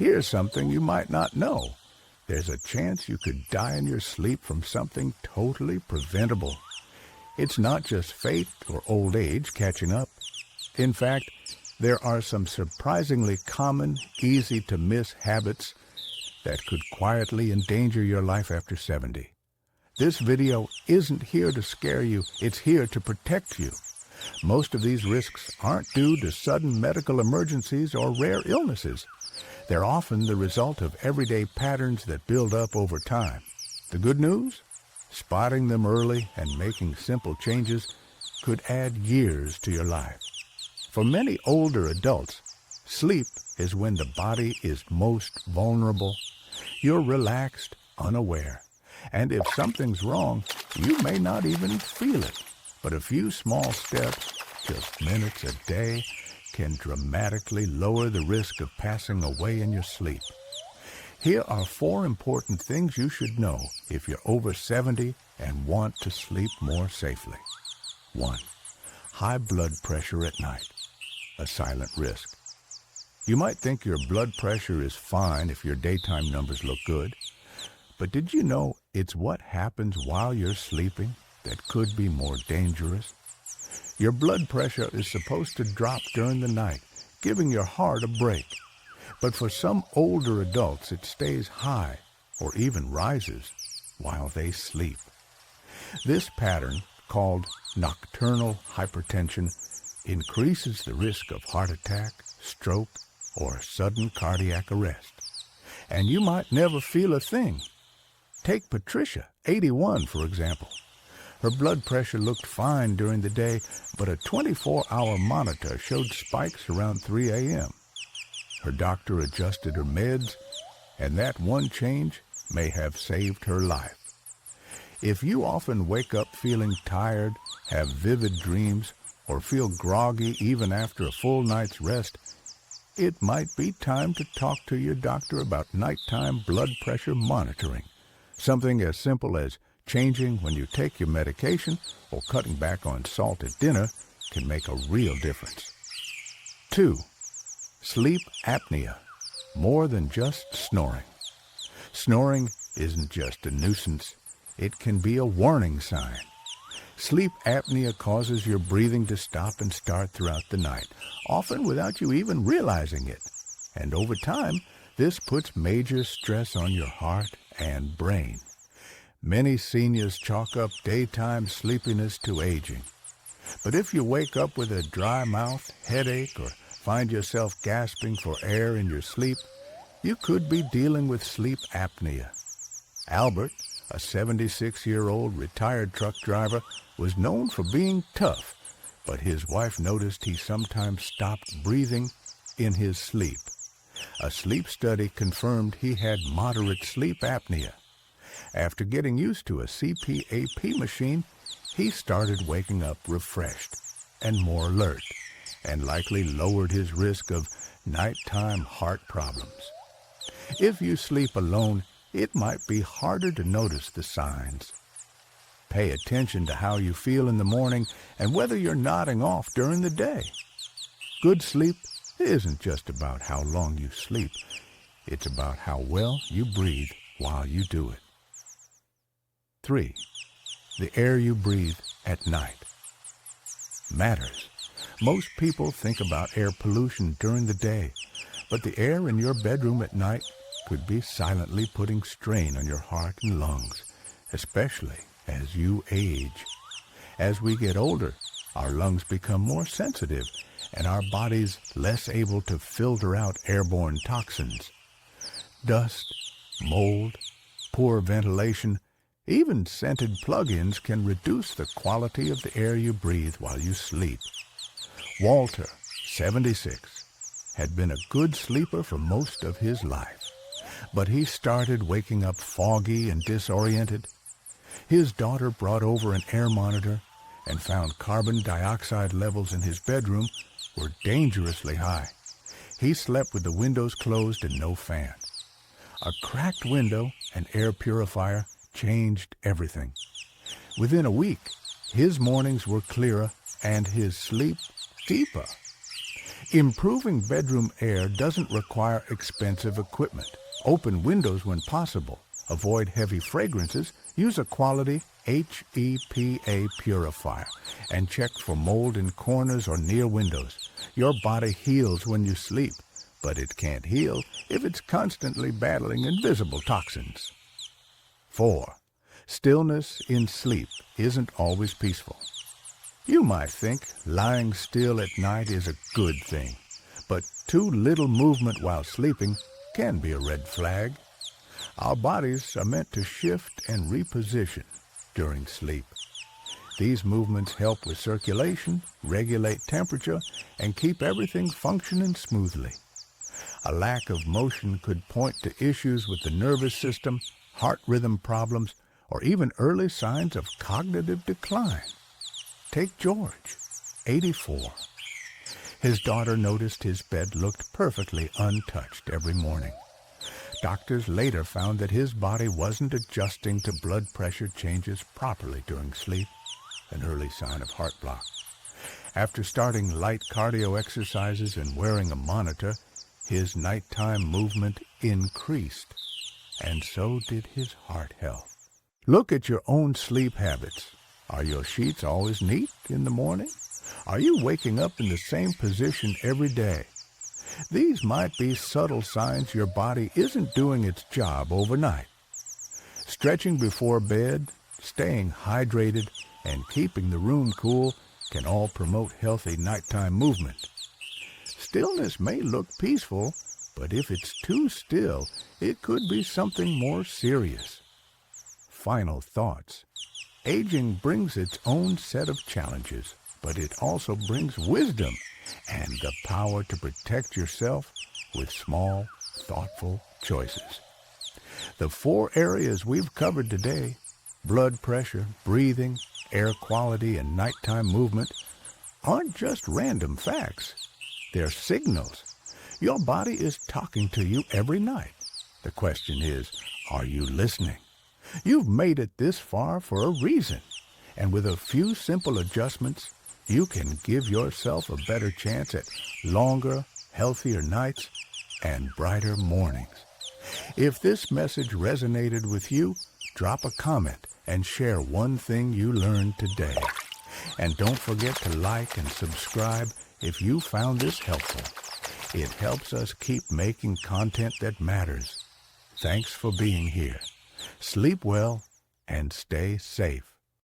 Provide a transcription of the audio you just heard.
Here's something you might not know. There's a chance you could die in your sleep from something totally preventable. It's not just fate or old age catching up. In fact, there are some surprisingly common, easy-to-miss habits that could quietly endanger your life after 70. This video isn't here to scare you, it's here to protect you. Most of these risks aren't due to sudden medical emergencies or rare illnesses. They're often the result of everyday patterns that build up over time. The good news? Spotting them early and making simple changes could add years to your life. For many older adults, sleep is when the body is most vulnerable. You're relaxed, unaware, and if something's wrong, you may not even feel it. But a few small steps, just minutes a day, can dramatically lower the risk of passing away in your sleep. Here are 4 important things you should know if you're over 70 and want to sleep more safely. 1. High blood pressure at night, a silent risk. You might think your blood pressure is fine if your daytime numbers look good, but did you know it's what happens while you're sleeping that could be more dangerous? Your blood pressure is supposed to drop during the night, giving your heart a break. But for some older adults, it stays high or even rises while they sleep. This pattern, called nocturnal hypertension, increases the risk of heart attack, stroke, or sudden cardiac arrest. And you might never feel a thing. Take Patricia, 81, for example. Her blood pressure looked fine during the day, but a 24-hour monitor showed spikes around 3 a.m. Her doctor adjusted her meds, and that one change may have saved her life. If you often wake up feeling tired, have vivid dreams, or feel groggy even after a full night's rest, it might be time to talk to your doctor about nighttime blood pressure monitoring. Something as simple as changing when you take your medication or cutting back on salt at dinner can make a real difference. 2. Sleep apnea, more than just snoring. Snoring isn't just a nuisance, it can be a warning sign. Sleep apnea causes your breathing to stop and start throughout the night, often without you even realizing it. And over time, this puts major stress on your heart and brain. Many seniors chalk up daytime sleepiness to aging. But if you wake up with a dry mouth, headache, or find yourself gasping for air in your sleep, you could be dealing with sleep apnea. Albert, a 76-year-old retired truck driver, was known for being tough, but his wife noticed he sometimes stopped breathing in his sleep. A sleep study confirmed he had moderate sleep apnea. After getting used to a CPAP machine, he started waking up refreshed and more alert, and likely lowered his risk of nighttime heart problems. If you sleep alone, it might be harder to notice the signs. Pay attention to how you feel in the morning and whether you're nodding off during the day. Good sleep isn't just about how long you sleep. It's about how well you breathe while you do it. 3. The air you breathe at night matters. Most people think about air pollution during the day, but the air in your bedroom at night could be silently putting strain on your heart and lungs, especially as you age. As we get older, our lungs become more sensitive and our bodies less able to filter out airborne toxins. Dust, mold, poor ventilation, even scented plug-ins can reduce the quality of the air you breathe while you sleep. Walter, 76, had been a good sleeper for most of his life, but he started waking up foggy and disoriented. His daughter brought over an air monitor and found carbon dioxide levels in his bedroom were dangerously high. He slept with the windows closed and no fan. A cracked window and air purifier changed everything. Within a week, his mornings were clearer and his sleep deeper. Improving bedroom air doesn't require expensive equipment. Open windows when possible. Avoid heavy fragrances. Use a quality HEPA purifier and check for mold in corners or near windows. Your body heals when you sleep, but it can't heal if it's constantly battling invisible toxins. 4. Stillness in sleep isn't always peaceful. You might think lying still at night is a good thing, but too little movement while sleeping can be a red flag. Our bodies are meant to shift and reposition during sleep. These movements help with circulation, regulate temperature, and keep everything functioning smoothly. A lack of motion could point to issues with the nervous system, heart rhythm problems, or even early signs of cognitive decline. Take George, 84. His daughter noticed his bed looked perfectly untouched every morning. Doctors later found that his body wasn't adjusting to blood pressure changes properly during sleep, an early sign of heart block. After starting light cardio exercises and wearing a monitor, his nighttime movement increased, and so did his heart health. Look at your own sleep habits. Are your sheets always neat in the morning? Are you waking up in the same position every day? These might be subtle signs your body isn't doing its job overnight. Stretching before bed, staying hydrated, and keeping the room cool can all promote healthy nighttime movement. Stillness may look peaceful, but if it's too still, it could be something more serious. Final thoughts. Aging brings its own set of challenges, but it also brings wisdom and the power to protect yourself with small, thoughtful choices. The 4 areas we've covered today, blood pressure, breathing, air quality, and nighttime movement, aren't just random facts. They're signals. Your body is talking to you every night. The question is, are you listening? You've made it this far for a reason, and with a few simple adjustments, you can give yourself a better chance at longer, healthier nights and brighter mornings. If this message resonated with you, drop a comment and share one thing you learned today. And don't forget to like and subscribe if you found this helpful. It helps us keep making content that matters. Thanks for being here. Sleep well and stay safe.